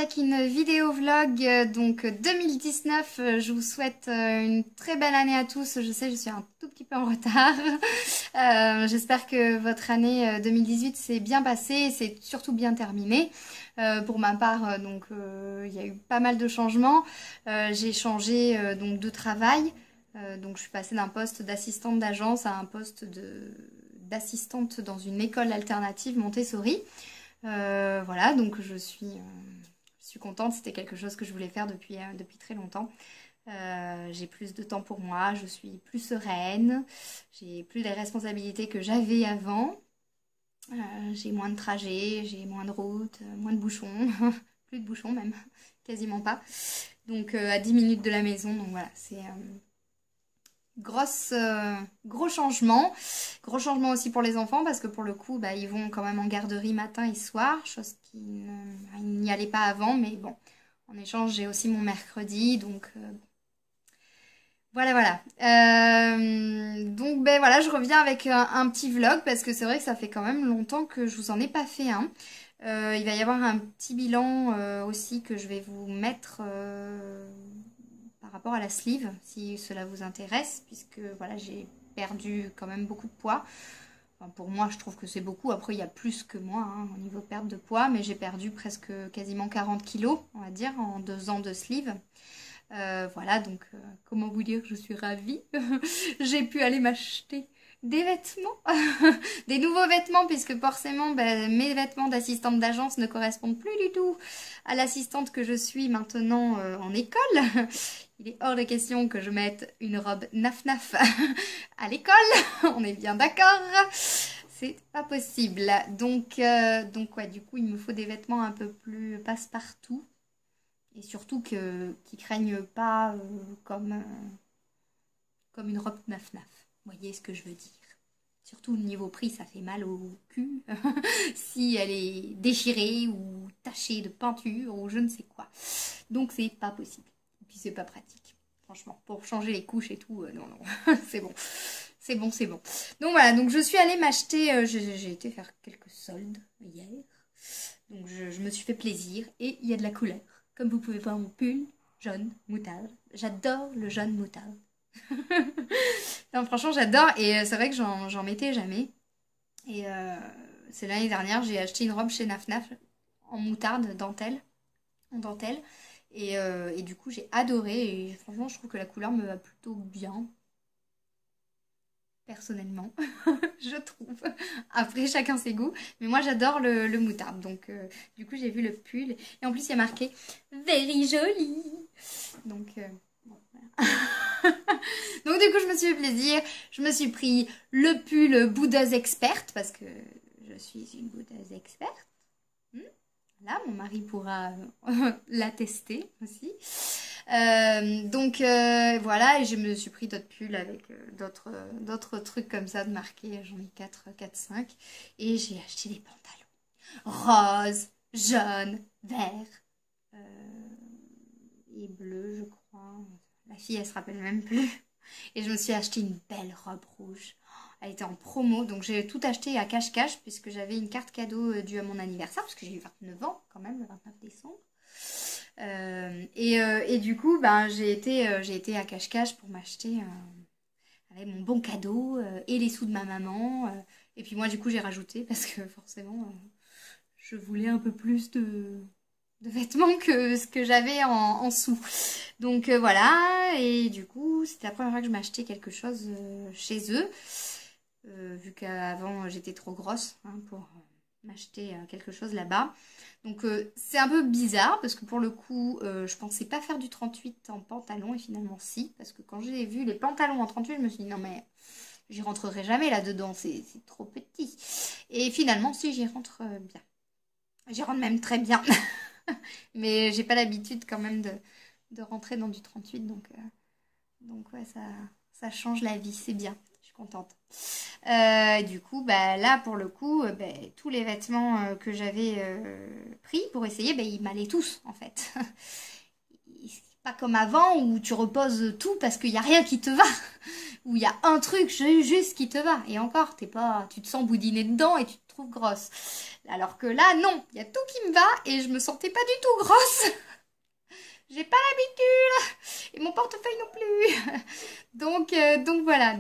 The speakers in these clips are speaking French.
avec une vidéo vlog donc 2019. Je vous souhaite une très belle année à tous. Je sais, je suis un tout petit peu en retard. J'espère que votre année 2018 s'est bien passée et s'est surtout bien terminée. Pour ma part, il y a eu pas mal de changements. J'ai changé donc de travail. Donc je suis passée d'un poste d'assistante d'agence à un poste d'assistante dans une école alternative Montessori. Voilà, donc je suis contente, c'était quelque chose que je voulais faire depuis très longtemps. J'ai plus de temps pour moi, je suis plus sereine, j'ai plus les responsabilités que j'avais avant. J'ai moins de trajets, j'ai moins de routes, moins de bouchons, plus de bouchons même, quasiment pas. Donc à 10 minutes de la maison, donc voilà, c'est... gros changement aussi pour les enfants parce que pour le coup ils vont quand même en garderie matin et soir, chose qui n'y allait pas avant, mais bon, en échange j'ai aussi mon mercredi, donc voilà. Donc voilà, je reviens avec un petit vlog parce que c'est vrai que ça fait quand même longtemps que je vous en ai pas fait un. Il va y avoir un petit bilan aussi que je vais vous mettre par rapport à la sleeve, si cela vous intéresse, puisque voilà, j'ai perdu quand même beaucoup de poids. Enfin, pour moi, je trouve que c'est beaucoup. Après, il y a plus que moi hein, au niveau perte de poids, mais j'ai perdu presque quasiment 40 kilos, on va dire, en 2 ans de sleeve. Voilà, donc comment vous dire que je suis ravie. J'ai pu aller m'acheter des vêtements, des nouveaux vêtements, puisque forcément mes vêtements d'assistante d'agence ne correspondent plus du tout à l'assistante que je suis maintenant en école. Il est hors de question que je mette une robe naf-naf à l'école, on est bien d'accord, c'est pas possible. Donc ouais, du coup il me faut des vêtements un peu plus passe-partout. Et surtout qui craignent pas comme une robe naf-naf. Vous voyez ce que je veux dire. Surtout au niveau prix, ça fait mal au cul. Si elle est déchirée ou tachée de peinture ou je ne sais quoi. Donc c'est pas possible. Et puis c'est pas pratique. Franchement, pour changer les couches et tout, non. C'est bon. C'est bon. Donc voilà, donc je suis allée m'acheter, j'ai été faire quelques soldes hier. Donc je me suis fait plaisir et il y a de la couleur. Comme vous pouvez voir mon pull, jaune, moutarde. J'adore le jaune moutarde. Non, franchement, j'adore. Et c'est vrai que j'en mettais jamais. Et c'est l'année dernière, j'ai acheté une robe chez Naf Naf en moutarde, en dentelle. Et du coup, j'ai adoré. Et franchement, je trouve que la couleur me va plutôt bien. Personnellement, je trouve. Après, chacun ses goûts. Mais moi, j'adore le moutarde. Donc, du coup, j'ai vu le pull. Et en plus, il y a marqué « Very joli ». Donc, bon, voilà. Donc, du coup, je me suis fait plaisir. Je me suis pris le pull boudeuse experte. Parce que je suis une boudeuse experte. Là, mon mari pourra l'attester aussi. Voilà, et je me suis pris d'autres pulls avec d'autres trucs comme ça de marqués. J'en ai 4-5. Et j'ai acheté des pantalons rose, jaune, vert et bleu, je crois. La fille, elle se rappelle même plus. Et je me suis acheté une belle robe rouge. Elle était en promo, donc j'ai tout acheté à cache-cache puisque j'avais une carte cadeau due à mon anniversaire, parce que j'ai eu 29 ans quand même, le 29 décembre. Et du coup, j'ai été à cache-cache pour m'acheter avec mon bon cadeau et les sous de ma maman. Et puis moi, du coup, j'ai rajouté parce que forcément, je voulais un peu plus de vêtements que ce que j'avais en sous. Donc voilà, et du coup, c'était la première fois que je m'achetais quelque chose chez eux. Vu qu'avant j'étais trop grosse hein, pour m'acheter quelque chose là-bas. Donc c'est un peu bizarre parce que pour le coup je pensais pas faire du 38 en pantalon et finalement si, parce que quand j'ai vu les pantalons en 38 je me suis dit non mais j'y rentrerai jamais là-dedans, c'est trop petit. Et finalement si, j'y rentre bien. J'y rentre même très bien. Mais j'ai pas l'habitude quand même de rentrer dans du 38 donc ouais ça change la vie, c'est bien. Contente. Du coup, là, pour le coup, tous les vêtements que j'avais pris pour essayer, ils m'allaient tous, en fait. Pas comme avant, où tu reposes tout parce qu'il n'y a rien qui te va. Où il y a un truc juste qui te va. Et encore, tu te sens boudiner dedans et tu te trouves grosse. Alors que là, non, il y a tout qui me va et je me sentais pas du tout grosse. J'ai pas l'habitude et mon portefeuille non plus. Donc voilà,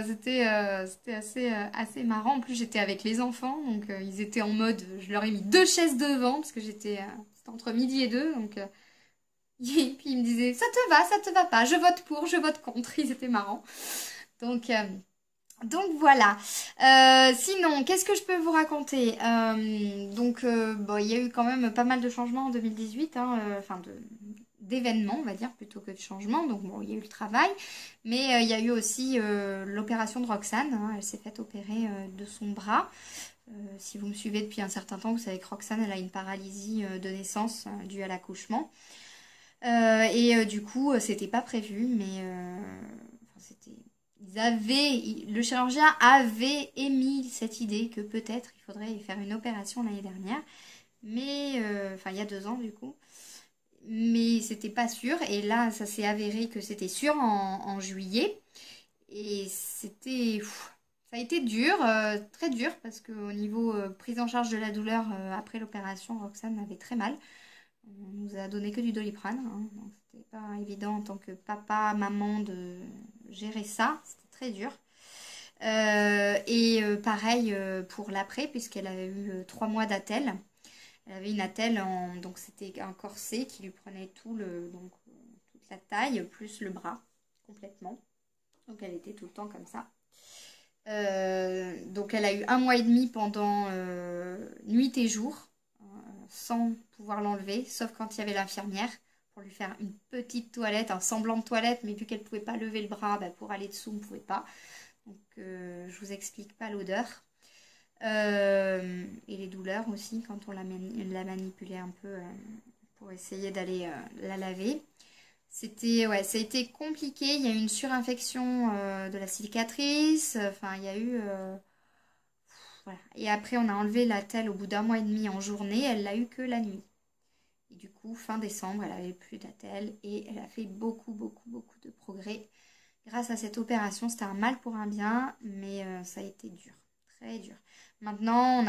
c'était assez marrant. En plus j'étais avec les enfants, donc ils étaient en mode, je leur ai mis deux chaises devant parce que c'était entre midi et deux, donc et puis ils me disaient ça te va pas, je vote pour, je vote contre. Ils étaient marrants. Donc euh, donc voilà. Sinon, qu'est-ce que je peux vous raconter? Bon, il y a eu quand même pas mal de changements en 2018, hein, enfin d'événements, on va dire, plutôt que de changements. Donc bon, il y a eu le travail, mais il y a eu aussi l'opération de Roxane, hein. Elle s'est faite opérer de son bras. Si vous me suivez depuis un certain temps, vous savez que Roxane, elle a une paralysie de naissance due à l'accouchement. Du coup, c'était pas prévu, mais enfin, le chirurgien avait émis cette idée que peut-être il faudrait faire une opération l'année dernière, mais enfin il y a 2 ans du coup, mais c'était pas sûr. Et là, ça s'est avéré que c'était sûr en juillet, et ça a été dur, très dur, parce qu'au niveau prise en charge de la douleur après l'opération, Roxane avait très mal. On nous a donné que du Doliprane, hein, donc c'était pas évident en tant que papa, maman de gérer ça, c'était très dur. Pareil pour l'après, puisqu'elle avait eu 3 mois d'attelle. Elle avait une attelle, donc c'était un corset qui lui prenait toute la taille, plus le bras, complètement. Donc elle était tout le temps comme ça. Donc elle a eu 1 mois et demi pendant nuit et jour, sans pouvoir l'enlever, sauf quand il y avait l'infirmière pour lui faire une petite toilette, un semblant de toilette, mais vu qu'elle ne pouvait pas lever le bras, bah, pour aller dessous, on ne pouvait pas. Donc je vous explique pas l'odeur. Et les douleurs aussi quand on la manipulait un peu pour essayer d'aller la laver. Ouais, ça a été compliqué. Il y a eu une surinfection de la cicatrice. Enfin, il y a eu voilà. Et après, on a enlevé la telle au bout d'1 mois et demi en journée. Elle l'a eu que la nuit. Et du coup, fin décembre, elle avait plus d'attelle et elle a fait beaucoup, beaucoup, beaucoup de progrès. Grâce à cette opération, c'était un mal pour un bien, mais ça a été dur, très dur. Maintenant,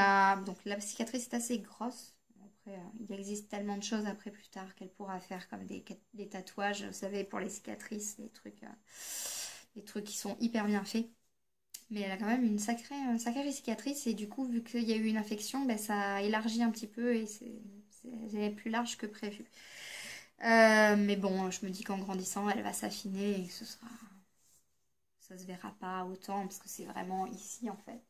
donc la cicatrice est assez grosse. Après, il existe tellement de choses après plus tard qu'elle pourra faire, comme des tatouages, vous savez, pour les cicatrices, des trucs qui sont hyper bien faits. Mais elle a quand même une sacrée cicatrice, et du coup, vu qu'il y a eu une infection, ben, ça a élargi un petit peu et elle est plus large que prévu. Mais bon, je me dis qu'en grandissant, elle va s'affiner et que ça se verra pas autant, parce que c'est vraiment ici en fait.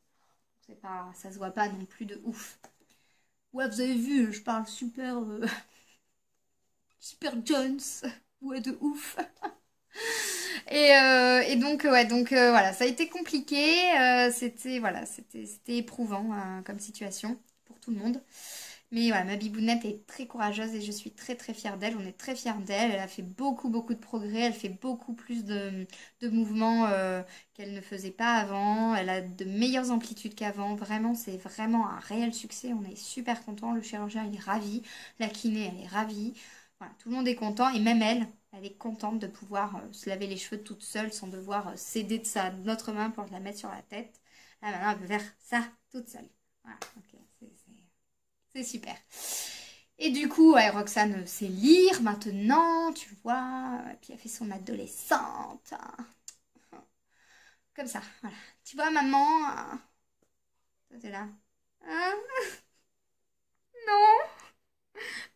Ça se voit pas non plus de ouf. Ouais, vous avez vu, je parle super super Jones. Ouais, de ouf. Voilà, ça a été compliqué. C'était éprouvant comme situation pour tout le monde. Mais voilà, ma bibounette est très courageuse et je suis très très fière d'elle. On est très fiers d'elle. Elle a fait beaucoup beaucoup de progrès. Elle fait beaucoup plus de mouvements qu'elle ne faisait pas avant. Elle a de meilleures amplitudes qu'avant. Vraiment, c'est vraiment un réel succès. On est super contents. Le chirurgien, il est ravi. La kiné, elle est ravie. Voilà, tout le monde est content. Et même elle est contente de pouvoir se laver les cheveux toute seule sans devoir s'aider de notre main pour la mettre sur la tête. Là, maintenant, elle peut faire ça toute seule. Voilà, ok, c'est super. Et du coup, ouais, Roxane sait lire maintenant, tu vois. Et puis elle fait son adolescente, hein. Comme ça, voilà. Tu vois, maman, toi t'es là. Hein? Non,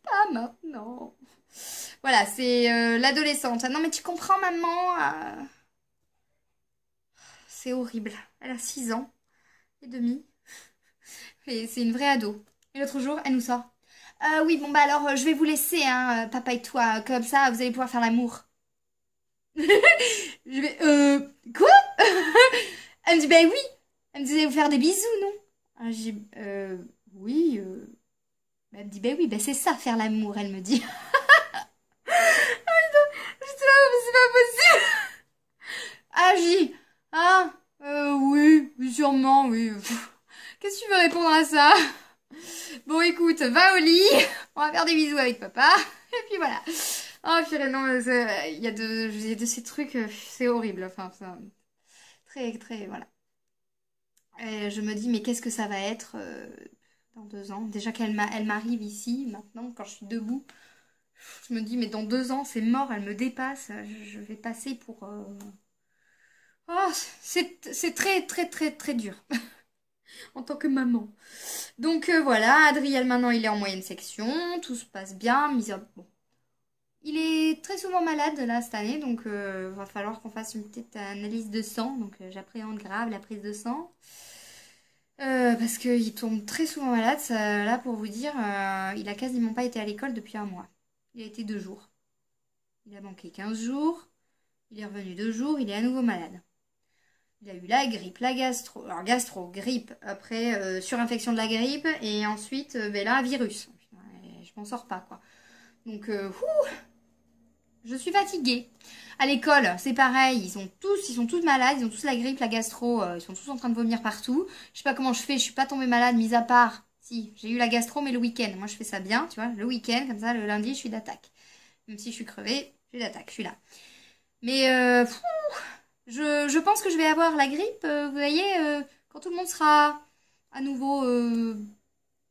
pas maintenant. Voilà, c'est l'adolescente. Ah non, mais tu comprends, maman. C'est horrible. Elle a 6 ans et demi. Et c'est une vraie ado. Et l'autre jour, elle nous sort. Oui, bon, bah alors, je vais vous laisser, hein, papa et toi. Comme ça, vous allez pouvoir faire l'amour. Je vais, quoi? Elle me dit, bah oui. Elle me dit, vous allez vous faire des bisous, non? Ah, j'ai dit, oui. Elle me dit, bah oui, bah c'est ça, faire l'amour, elle me dit. Putain, mais c'est pas possible. Ah, j'ai dit, ah, oui, sûrement, oui. Qu'est-ce que tu veux répondre à ça? Bon, écoute, va au lit, on va faire des bisous avec papa, et puis voilà. Oh, purée, non, il y a de ces trucs, c'est horrible, enfin, très, très, voilà. Et je me dis, mais qu'est-ce que ça va être? dans 2 ans. Déjà elle m'arrive ici, maintenant, quand je suis debout. Je me dis, mais dans 2 ans, c'est mort, elle me dépasse. Je vais passer pour... Oh, c'est très, très, très, très dur en tant que maman. Donc voilà, Adriel, maintenant, il est en moyenne section. Tout se passe bien. Bon. Il est très souvent malade, là, cette année. Donc, va falloir qu'on fasse une petite analyse de sang. Donc, j'appréhende grave la prise de sang. Parce qu'il tombe très souvent malade. Là, pour vous dire, il a quasiment pas été à l'école depuis un mois. Il a été 2 jours. Il a manqué 15 jours. Il est revenu 2 jours. Il est à nouveau malade. Il a eu la grippe, la gastro. Alors, gastro, grippe. Après, surinfection de la grippe. Et ensuite, ben là, virus. Je m'en sors pas, quoi. Donc, je suis fatiguée. À l'école, c'est pareil. Ils sont tous malades. Ils ont tous la grippe, la gastro. Ils sont tous en train de vomir partout. Je sais pas comment je fais. Je suis pas tombée malade, mis à part. Si, j'ai eu la gastro, mais le week-end. Moi, je fais ça bien, tu vois. Le week-end, comme ça, le lundi, je suis d'attaque. Même si je suis crevée, je suis d'attaque. Je suis là. Mais, je pense que je vais avoir la grippe, vous voyez, quand tout le monde sera à nouveau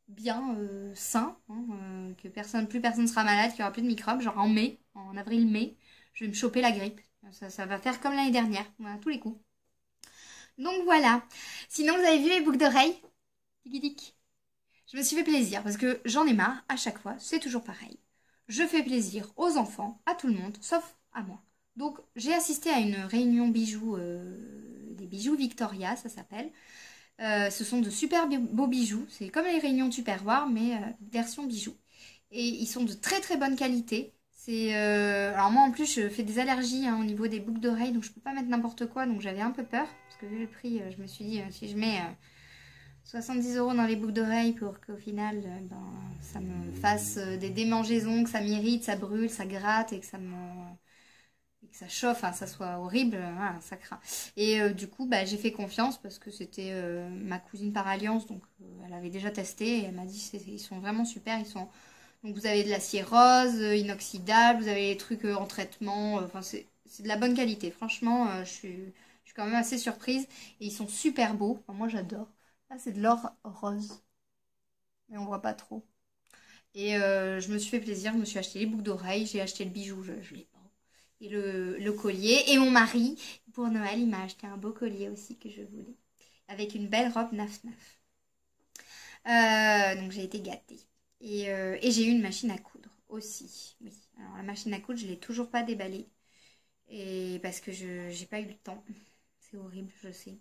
bien sain, hein, que plus personne sera malade, qu'il n'y aura plus de microbes, genre en avril-mai, je vais me choper la grippe. Ça va faire comme l'année dernière, voilà, tous les coups. Donc voilà. Sinon, vous avez vu mes boucles d'oreilles? Tic-tic. Je me suis fait plaisir parce que j'en ai marre à chaque fois, c'est toujours pareil. Je fais plaisir aux enfants, à tout le monde, sauf à moi. Donc, j'ai assisté à une réunion bijoux, des bijoux Victoria, ça s'appelle. Ce sont de super beaux bijoux. C'est comme les réunions Tupperware, mais version bijoux. Et ils sont de très très bonne qualité. Alors moi, en plus, je fais des allergies hein, au niveau des boucles d'oreilles, donc je peux pas mettre n'importe quoi. Donc j'avais un peu peur, parce que vu le prix, je me suis dit, si je mets 70 € dans les boucles d'oreilles pour qu'au final, ça me fasse des démangeaisons, que ça m'irrite, ça brûle, ça gratte et que ça chauffe, hein, ça soit horrible, voilà, ça craint. Et du coup, bah, j'ai fait confiance parce que c'était ma cousine par alliance, donc elle avait déjà testé et elle m'a dit ils sont vraiment super, donc vous avez de l'acier rose, inoxydable, vous avez les trucs en traitement, enfin c'est de la bonne qualité, franchement, je suis quand même assez surprise et ils sont super beaux, enfin, moi j'adore. Là c'est de l'or rose, mais on voit pas trop. Et je me suis fait plaisir, je me suis acheté les boucles d'oreilles, j'ai acheté le bijou, je l'ai pas. Et le collier. Et mon mari, pour Noël, il m'a acheté un beau collier aussi que je voulais. Avec une belle robe neuf. Donc j'ai été gâtée. Et j'ai eu une machine à coudre aussi. Oui. Alors la machine à coudre, je ne l'ai toujours pas déballée. Et parce que je n'ai pas eu le temps. C'est horrible, je sais.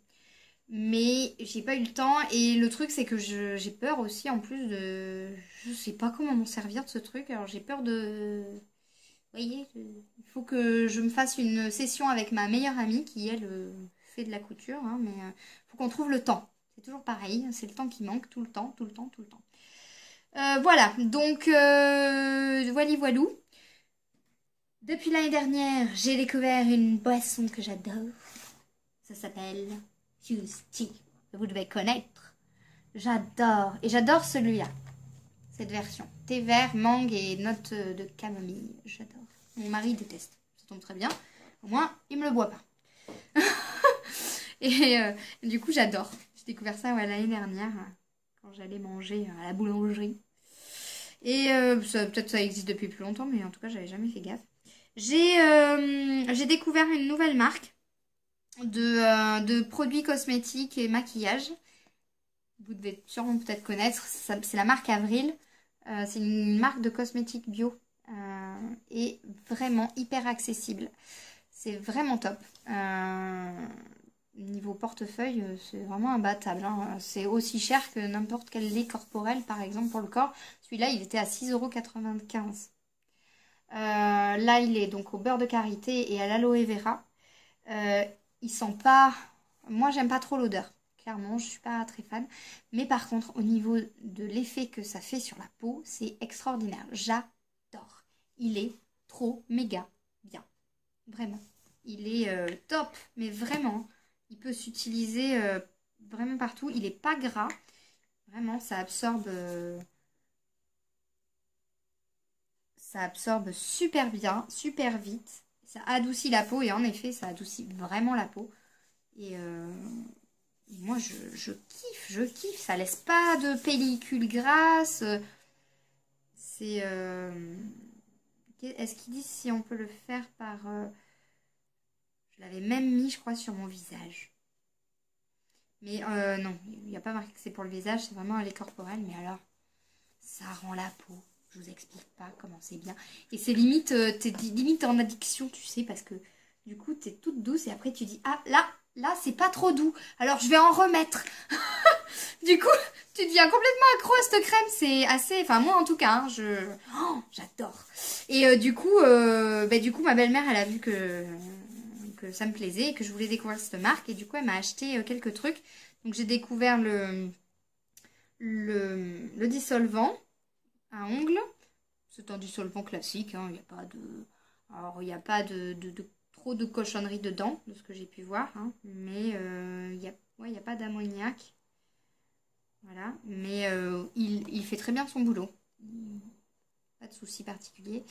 Mais j'ai pas eu le temps. Et le truc, c'est que j'ai peur aussi, en plus de... Je sais pas comment m'en servir de ce truc. Alors j'ai peur de... Vous voyez, il faut que je me fasse une session avec ma meilleure amie qui, elle, fait de la couture. Hein, mais il faut qu'on trouve le temps. C'est toujours pareil. C'est le temps qui manque tout le temps, tout le temps, tout le temps. Voilà. Donc, voilou. Depuis l'année dernière, j'ai découvert une boisson que j'adore. Ça s'appelle Fuse Tea. Vous devez connaître. J'adore. Et j'adore celui-là. Cette version. Thé vert, mangue et notes de camomille. J'adore. Mon mari déteste. Ça tombe très bien. Au moins, il me le boit pas. Et du coup, j'adore. J'ai découvert ça l'année dernière quand j'allais manger à la boulangerie. Et peut-être ça existe depuis plus longtemps, mais en tout cas, j'avais jamais fait gaffe. J'ai découvert une nouvelle marque de produits cosmétiques et maquillage. Vous devez sûrement peut-être connaître. C'est la marque Avril. C'est une marque de cosmétiques bio et vraiment hyper accessible. C'est vraiment top. Niveau portefeuille, c'est vraiment imbattable. Hein. C'est aussi cher que n'importe quel lait corporel, par exemple, pour le corps. Celui-là, il était à 6,95 €. Là, il est donc au beurre de karité et à l'aloe vera. Il sent pas... Moi, j'aime pas trop l'odeur. Clairement, je suis pas très fan. Mais par contre, au niveau de l'effet que ça fait sur la peau, c'est extraordinaire. J'adore. Il est trop méga bien. Vraiment. Il est top. Mais vraiment, il peut s'utiliser vraiment partout. Il n'est pas gras. Vraiment, ça absorbe super bien, super vite. Ça adoucit la peau et en effet, ça adoucit vraiment la peau. Et Moi, je kiffe. Ça laisse pas de pellicule grasse. C'est... Est-ce qu'ils disent si on peut le faire par... Je l'avais même mis, je crois, sur mon visage. Mais non, il n'y a pas marqué que c'est pour le visage, c'est vraiment un lait corporel. Mais alors, ça rend la peau. Je vous explique pas comment c'est bien. Et c'est limite, t'es limite en addiction, tu sais, parce que du coup, t'es toute douce et après tu dis, ah là, c'est pas trop doux. Alors je vais en remettre. Du coup, tu deviens complètement accro à cette crème. C'est assez, enfin moi en tout cas, hein, j'adore. Et du coup, ma belle-mère, elle a vu que ça me plaisait et que je voulais découvrir cette marque. Et du coup, elle m'a acheté quelques trucs. Donc j'ai découvert le dissolvant à ongles. C'est un dissolvant classique, hein, il n'y a pas de... Alors, il n'y a pas de trop de cochonneries dedans, de ce que j'ai pu voir, hein, mais il y a pas d'ammoniac. Voilà, mais il fait très bien son boulot. Pas de souci particulier.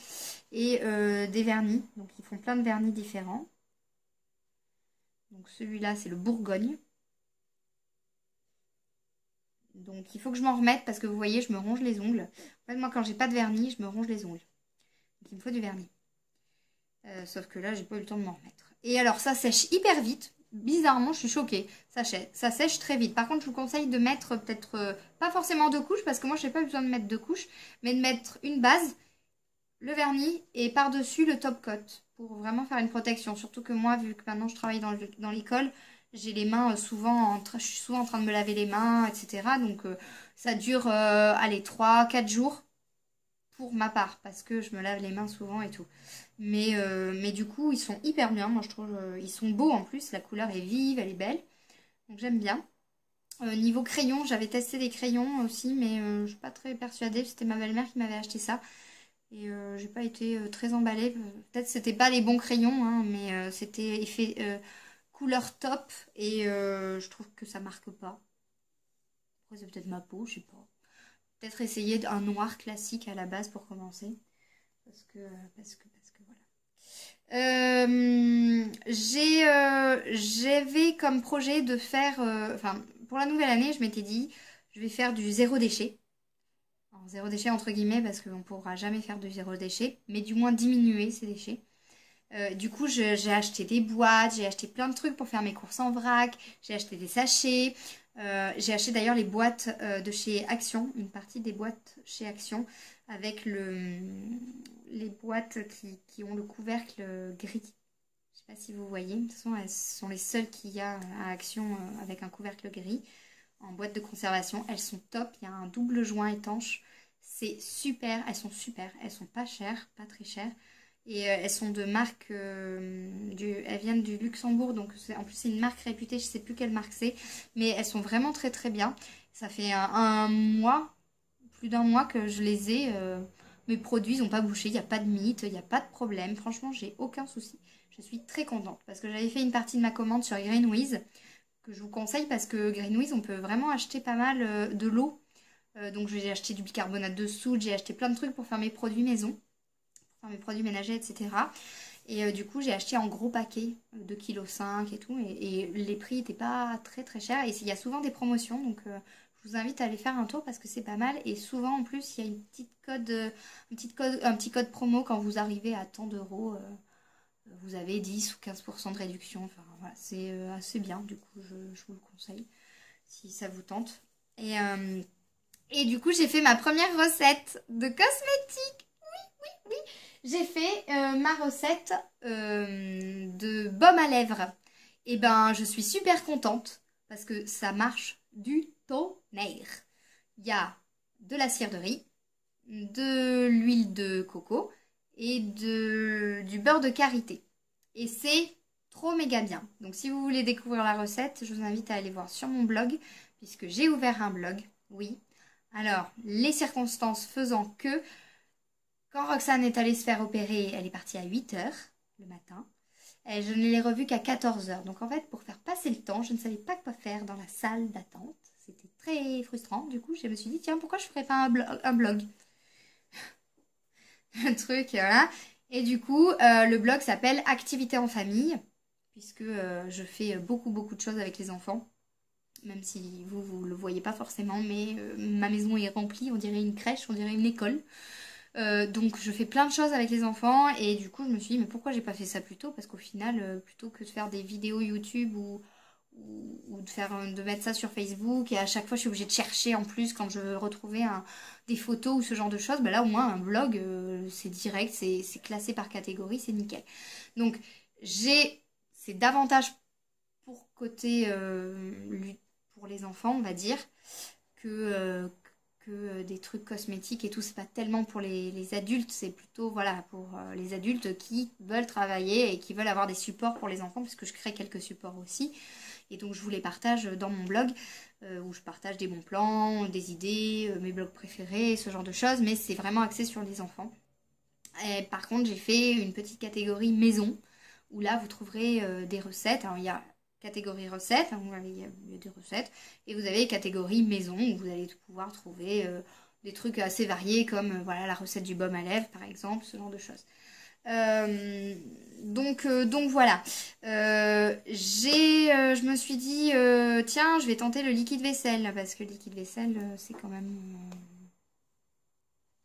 Et des vernis, donc ils font plein de vernis différents. Donc celui-là, c'est le Bourgogne. Donc il faut que je m'en remette parce que vous voyez, je me ronge les ongles. En fait, moi, quand j'ai pas de vernis, je me ronge les ongles. Donc il me faut du vernis. Sauf que là, j'ai pas eu le temps de m'en remettre. Et alors, ça sèche hyper vite. Bizarrement, je suis choquée. Ça sèche très vite. Par contre, je vous conseille de mettre peut-être, pas forcément deux couches, parce que moi, je n'ai pas besoin de mettre deux couches, mais de mettre une base, le vernis, et par-dessus le top coat, pour vraiment faire une protection. Surtout que moi, vu que maintenant je travaille dans l'école, j'ai les mains je suis souvent en train de me laver les mains, etc. Donc, ça dure, allez, 3-4 jours pour ma part, parce que je me lave les mains souvent et tout. Mais du coup, ils sont hyper bien. Moi, je trouve ils sont beaux en plus. La couleur est vive, elle est belle. Donc, j'aime bien. Niveau crayon, j'avais testé des crayons aussi, mais je ne suis pas très persuadée. C'était ma belle-mère qui m'avait acheté ça. Et j'ai pas été très emballée. Peut-être que c'était pas les bons crayons, hein, mais c'était effet couleur top. Et je trouve que ça marque pas. Après, c'est peut-être ma peau, je sais pas. Peut-être essayer un noir classique à la base pour commencer. Parce que voilà. J'avais comme projet de faire, enfin, pour la nouvelle année, je m'étais dit, je vais faire du zéro déchet. Alors, zéro déchet entre guillemets, parce qu'on ne pourra jamais faire du zéro déchet, mais du moins diminuer ces déchets. Du coup, j'ai acheté des boîtes, j'ai acheté plein de trucs pour faire mes courses en vrac, j'ai acheté des sachets, j'ai acheté d'ailleurs les boîtes de chez Action, une partie des boîtes chez Action, avec les boîtes qui ont le couvercle gris. Je sais pas si vous voyez, de toute façon, elles sont les seules qu'il y a à Action avec un couvercle gris en boîte de conservation. Elles sont top, il y a un double joint étanche, c'est super, elles sont pas chères, pas très chères. Et elles sont de marque, elles viennent du Luxembourg, donc en plus c'est une marque réputée, je ne sais plus quelle marque c'est, mais elles sont vraiment très très bien. Ça fait un mois, plus d'un mois que je les ai. Mes produits n'ont pas bouché, il n'y a pas de mythe, il n'y a pas de problème. Franchement, j'ai aucun souci. Je suis très contente parce que j'avais fait une partie de ma commande sur Greenwiz, que je vous conseille parce que Greenwiz, on peut vraiment acheter pas mal de l'eau. Donc j'ai acheté du bicarbonate de soude, j'ai acheté plein de trucs pour faire mes produits maison, mes produits ménagers, etc. Et du coup, j'ai acheté en gros paquet, 2,5 kg et tout. Et les prix n'étaient pas très très chers. Et il y a souvent des promotions. Donc, je vous invite à aller faire un tour parce que c'est pas mal. Et souvent, en plus, il y a une petite un petit code promo quand vous arrivez à tant d'euros. Vous avez 10 ou 15% de réduction. Enfin, voilà, c'est assez bien. Du coup, je vous le conseille si ça vous tente. Et du coup, j'ai fait ma première recette de cosmétiques. Oui, j'ai fait ma recette de baume à lèvres. Et ben, je suis super contente parce que ça marche du tonnerre. Il y a de la cire de riz, de l'huile de coco et du beurre de karité. Et c'est trop méga bien. Donc, si vous voulez découvrir la recette, je vous invite à aller voir sur mon blog puisque j'ai ouvert un blog. Oui. Alors, les circonstances faisant que quand Roxane est allée se faire opérer, elle est partie à 8 h le matin. Et je ne l'ai revue qu'à 14 h. Donc en fait, pour faire passer le temps, je ne savais pas quoi faire dans la salle d'attente. C'était très frustrant. Du coup, je me suis dit, tiens, pourquoi je ne ferais pas un blog un truc, voilà. Et du coup, le blog s'appelle Activités en famille, puisque je fais beaucoup de choses avec les enfants. même si vous le voyez pas forcément, mais ma maison est remplie, on dirait une crèche, on dirait une école. Donc je fais plein de choses avec les enfants et du coup je me suis dit mais pourquoi j'ai pas fait ça plus tôt? Parce qu'au final, plutôt que de faire des vidéos YouTube ou de mettre ça sur Facebook et à chaque fois je suis obligée de chercher en plus quand je veux retrouver des photos ou ce genre de choses, bah là au moins un vlog c'est direct, c'est classé par catégorie, c'est nickel. Donc c'est davantage pour côté pour les enfants on va dire que des trucs cosmétiques et tout, c'est pas tellement pour les adultes, c'est plutôt voilà pour les adultes qui veulent travailler et qui veulent avoir des supports pour les enfants, puisque je crée quelques supports aussi. Et donc je vous les partage dans mon blog, où je partage des bons plans, des idées, mes blogs préférés, ce genre de choses, mais c'est vraiment axé sur les enfants. Et par contre, j'ai fait une petite catégorie maison, où là, vous trouverez des recettes. Alors, il y a catégorie recettes, hein, il y a des recettes, et vous avez catégorie maison, où vous allez pouvoir trouver des trucs assez variés, comme voilà la recette du baume à lèvres, par exemple, ce genre de choses. Donc voilà. Je me suis dit, tiens, je vais tenter le liquide vaisselle, parce que le liquide vaisselle, c'est quand même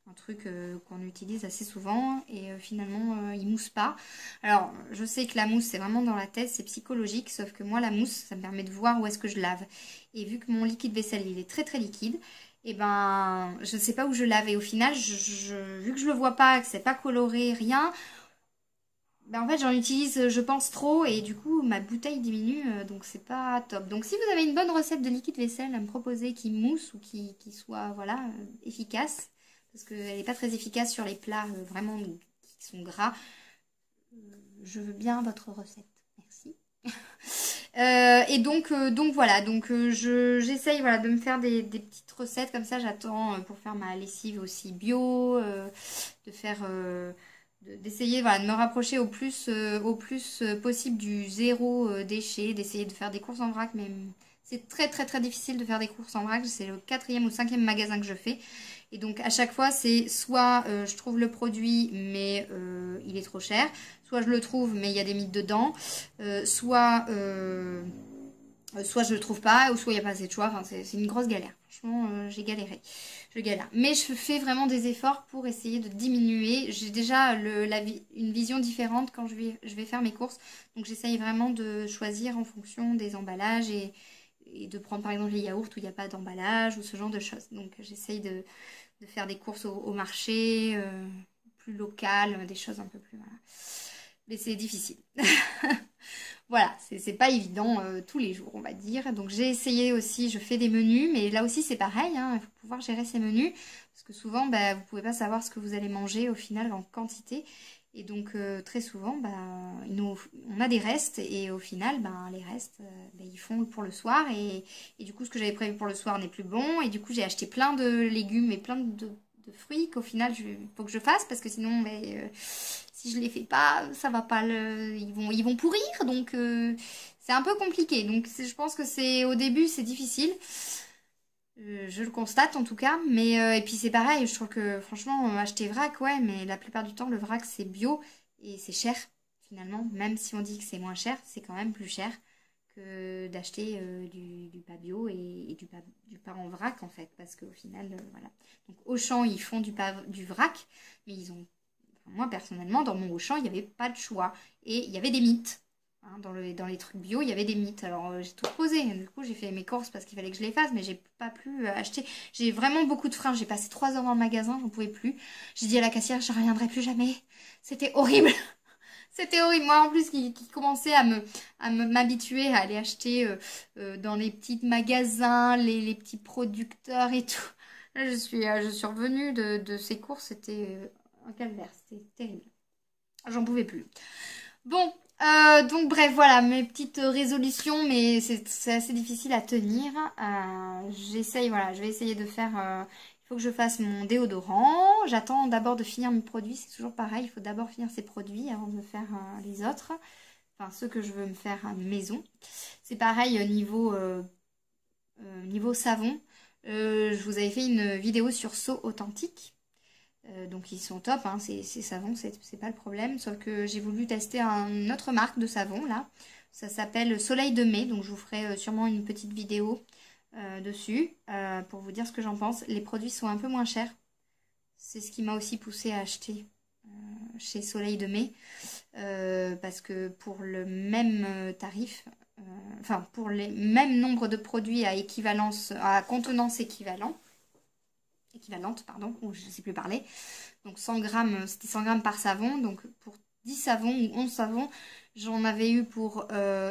un truc qu'on utilise assez souvent et finalement il mousse pas. Alors je sais que la mousse c'est vraiment dans la tête, c'est psychologique, sauf que moi la mousse ça me permet de voir où est-ce que je lave. Et vu que mon liquide vaisselle il est très très liquide, et ben je ne sais pas où je lave et au final vu que je le vois pas, que c'est pas coloré, rien, ben en fait j'en utilise je pense trop et du coup ma bouteille diminue donc c'est pas top. Donc si vous avez une bonne recette de liquide vaisselle à me proposer qui mousse ou qui soit voilà efficace, parce qu'elle n'est pas très efficace sur les plats vraiment qui sont gras. Je veux bien votre recette. Merci. Donc voilà, donc j'essaye voilà, de me faire des petites recettes comme ça. J'attends pour faire ma lessive aussi bio, de faire... d'essayer voilà, de me rapprocher au plus possible du zéro déchet, d'essayer de faire des courses en vrac, mais c'est très très très difficile de faire des courses en vrac. C'est le 4e ou 5e magasin que je fais. Et donc à chaque fois, c'est soit je trouve le produit, mais il est trop cher, soit je le trouve, mais il y a des mythes dedans, soit je le trouve pas, ou soit il n'y a pas assez de choix. Enfin, c'est une grosse galère. Franchement, j'ai galéré. Je galère. Mais je fais vraiment des efforts pour essayer de diminuer. J'ai déjà une vision différente quand je vais faire mes courses. Donc j'essaye vraiment de choisir en fonction des emballages et de prendre par exemple les yaourts où il n'y a pas d'emballage ou ce genre de choses. Donc j'essaye de faire des courses au marché, plus local, des choses un peu plus... Voilà. Mais c'est difficile. Voilà, c'est pas évident tous les jours, on va dire. Donc j'ai essayé aussi, je fais des menus, mais là aussi c'est pareil, hein, il faut pouvoir gérer ces menus. Parce que souvent, bah, vous pouvez pas savoir ce que vous allez manger au final en quantité. Et donc très souvent, bah, on a des restes et au final, bah, les restes, bah, ils font pour le soir. Et du coup, ce que j'avais prévu pour le soir n'est plus bon. Et du coup, j'ai acheté plein de légumes et plein de fruits qu'au final, il faut que je fasse parce que sinon, bah, si je les fais pas, ça va pas ils vont pourrir. Donc c'est un peu compliqué. Donc je pense que c'est au début, c'est difficile. Je le constate en tout cas, mais et puis c'est pareil, je trouve que franchement acheter vrac, ouais, mais la plupart du temps le vrac c'est bio et c'est cher finalement, même si on dit que c'est moins cher, c'est quand même plus cher que d'acheter du pas bio et du pas en vrac en fait, parce qu'au final, voilà. Donc Auchan ils font du vrac, mais enfin, moi personnellement dans mon Auchan il n'y avait pas de choix et il y avait des mythes. Hein, dans les trucs bio, il y avait des mythes. Alors, j'ai tout posé. Du coup, j'ai fait mes courses parce qu'il fallait que je les fasse, mais j'ai pas pu acheter. J'ai vraiment beaucoup de freins. J'ai passé 3 heures dans le magasin, j'en pouvais plus. J'ai dit à la caissière, je ne reviendrai plus jamais. C'était horrible. C'était horrible. Moi, en plus, qui commençait m'habituer à aller acheter dans les petits magasins, les petits producteurs et tout. Là, je suis revenue de ces courses. C'était un calvaire. C'était terrible. J'en pouvais plus. Bon, donc bref, voilà, mes petites résolutions, mais c'est assez difficile à tenir. J'essaye, voilà, je vais essayer de faire... il faut que je fasse mon déodorant. J'attends d'abord de finir mes produits, c'est toujours pareil, il faut d'abord finir ces produits avant de faire les autres. Enfin, ceux que je veux me faire à maison. C'est pareil niveau savon. Je vous avais fait une vidéo sur Seau Authentique. Donc ils sont top, hein, ces savons, c'est pas le problème. Sauf que j'ai voulu tester une autre marque de savon là. Ça s'appelle Soleil de Mai, donc je vous ferai sûrement une petite vidéo dessus pour vous dire ce que j'en pense. Les produits sont un peu moins chers. C'est ce qui m'a aussi poussé à acheter chez Soleil de Mai. Parce que pour le même tarif, enfin pour les mêmes nombres de produits à contenance équivalente, pardon, ou je ne sais plus parler. Donc 100 grammes, c'était 100 grammes par savon. Donc pour 10 savons ou 11 savons, j'en avais eu pour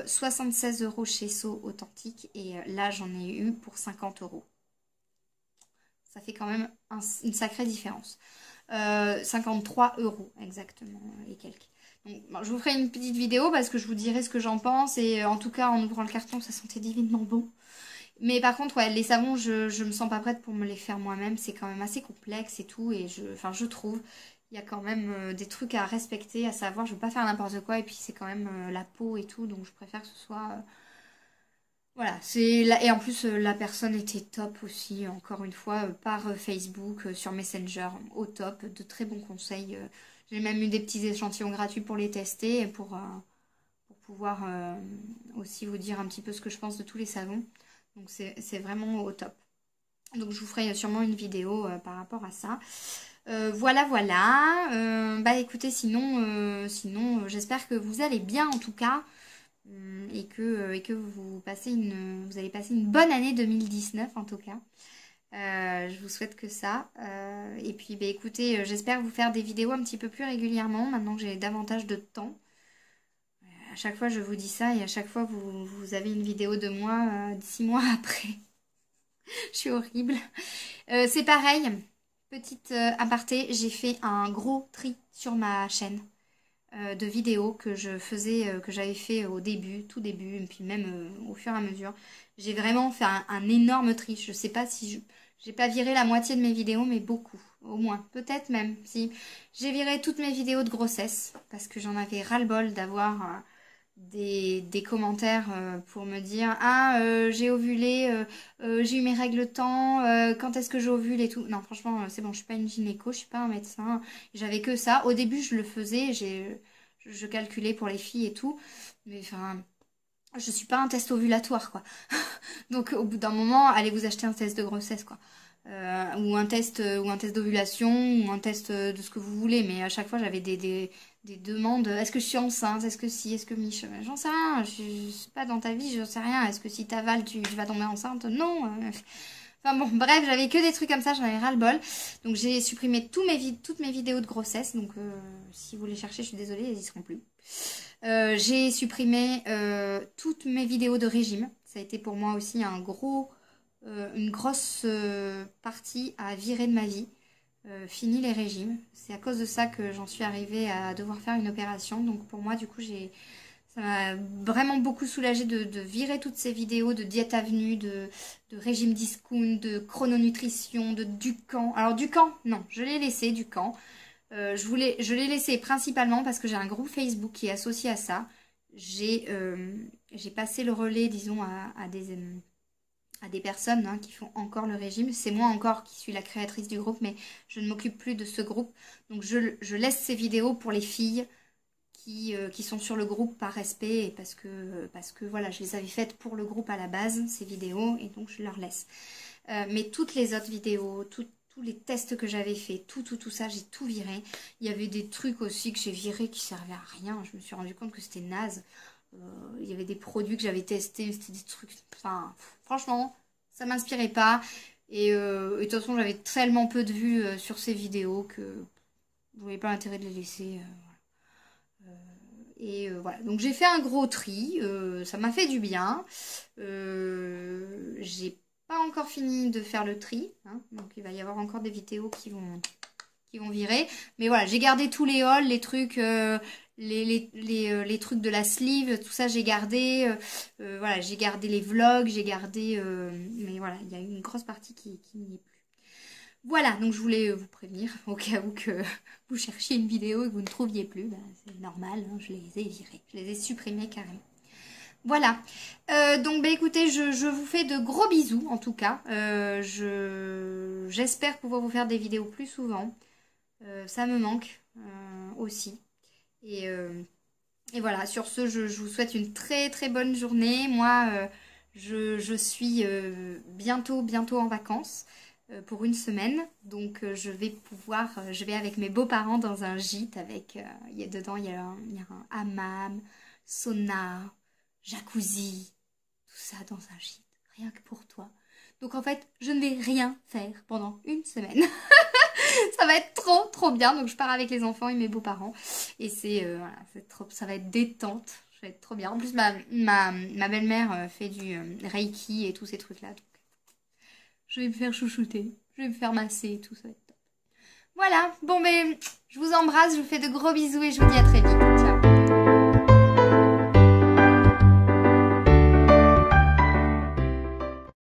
76 € chez So Authentique. Et là, j'en ai eu pour 50 €. Ça fait quand même une sacrée différence. 53 € exactement et quelques. Donc, bon, je vous ferai une petite vidéo parce que je vous dirai ce que j'en pense. Et en tout cas, en ouvrant le carton, ça sentait divinement bon. Mais par contre, ouais, les savons, je me sens pas prête pour me les faire moi-même. C'est quand même assez complexe et tout. Et je trouve, il y a quand même des trucs à respecter, à savoir, je veux pas faire n'importe quoi. Et puis c'est quand même la peau et tout. Donc je préfère que ce soit... voilà, et en plus la personne était top aussi, encore une fois, par Facebook, sur Messenger, au top, de très bons conseils. J'ai même eu des petits échantillons gratuits pour les tester et pour pouvoir aussi vous dire un petit peu ce que je pense de tous les savons. Donc c'est vraiment au top. Donc je vous ferai sûrement une vidéo par rapport à ça. Voilà, voilà. Bah écoutez, sinon j'espère que vous allez bien en tout cas. Et que vous allez passer une bonne année 2019 en tout cas. Je vous souhaite que ça. Et puis bah, écoutez, j'espère vous faire des vidéos un petit peu plus régulièrement maintenant que j'ai davantage de temps. À chaque fois je vous dis ça et à chaque fois vous avez une vidéo de moi 6 mois après. Je suis horrible. C'est pareil, petite aparté, j'ai fait un gros tri sur ma chaîne de vidéos que que j'avais fait au début, tout début, et puis même au fur et à mesure. J'ai vraiment fait un énorme tri. Je sais pas si j'ai pas viré la moitié de mes vidéos, mais beaucoup, au moins, peut-être même. Si j'ai viré toutes mes vidéos de grossesse parce que j'en avais ras-le-bol d'avoir des commentaires pour me dire ah j'ai ovulé, j'ai eu mes règles temps, quand est-ce que j'ovule et tout. Non franchement c'est bon, je suis pas une gynéco, je suis pas un médecin, j'avais que ça. Au début je le faisais, je calculais pour les filles et tout, mais enfin je suis pas un test ovulatoire quoi. Donc au bout d'un moment allez vous acheter un test de grossesse quoi. Ou un test d'ovulation ou un test de ce que vous voulez, mais à chaque fois j'avais des demandes. Est-ce que je suis enceinte? Est-ce que si? Est-ce que Mich? J'en sais rien. Je suis pas dans ta vie, j'en sais rien. Est-ce que si t'avales, tu vas tomber enceinte? Non. Enfin bon, bref, j'avais que des trucs comme ça, j'en avais ras-le-bol. Donc j'ai supprimé toutes mes vidéos de grossesse. Donc si vous les cherchez, je suis désolée, elles y seront plus. J'ai supprimé toutes mes vidéos de régime. Ça a été pour moi aussi une grosse partie à virer de ma vie. Fini les régimes. C'est à cause de ça que j'en suis arrivée à devoir faire une opération. Donc pour moi, du coup, ça m'a vraiment beaucoup soulagée de virer toutes ces vidéos de diète avenue, de régime discount, de chrononutrition, de Ducan. Alors Ducan, non, je l'ai laissé, Ducan. Je l'ai laissé principalement parce que j'ai un groupe Facebook qui est associé à ça. J'ai passé le relais, disons, à des personnes qui font encore le régime. C'est moi encore qui suis la créatrice du groupe, mais je ne m'occupe plus de ce groupe. Donc je laisse ces vidéos pour les filles qui sont sur le groupe par respect et parce que voilà, je les avais faites pour le groupe à la base, ces vidéos, et donc je leur laisse. Mais toutes les autres vidéos, tous les tests que j'avais fait, tout ça, j'ai tout viré. Il y avait des trucs aussi que j'ai virés qui servaient à rien. Je me suis rendu compte que c'était naze. Il y avait des produits que j'avais testés, c'était des trucs... Enfin, franchement, ça m'inspirait pas. Et de toute façon, j'avais tellement peu de vues sur ces vidéos que je n'avais pas l'intérêt de les laisser. Voilà. Donc j'ai fait un gros tri. Ça m'a fait du bien. J'ai pas encore fini de faire le tri. Donc il va y avoir encore des vidéos qui vont virer. Mais voilà, j'ai gardé tous les hauls, les trucs... les trucs de la sleeve, tout ça j'ai gardé. Voilà, j'ai gardé les vlogs, j'ai gardé... mais voilà, il y a une grosse partie qui n'y est plus. Voilà, donc je voulais vous prévenir au cas où que vous cherchiez une vidéo et que vous ne trouviez plus. Ben, c'est normal, je les ai virés, je les ai supprimés carrément. Voilà, donc bah, écoutez, je vous fais de gros bisous en tout cas. J'espère pouvoir vous faire des vidéos plus souvent. Ça me manque aussi. Et, et voilà, sur ce, je vous souhaite une très très bonne journée. Moi, je suis bientôt en vacances pour une semaine. Donc je vais avec mes beaux-parents dans un gîte avec, dedans il y a un hammam, sauna, jacuzzi, tout ça dans un gîte, rien que pour toi. Donc en fait, je ne vais rien faire pendant une semaine. Ça va être trop bien. Donc je pars avec les enfants et mes beaux-parents. Et voilà, ça va être détente. Ça va être trop bien. En plus, ma belle-mère fait du Reiki et tous ces trucs-là. Donc je vais me faire chouchouter. Je vais me faire masser et tout. Ça va être top. Voilà. Bon, ben, je vous embrasse. Je vous fais de gros bisous et je vous dis à très vite.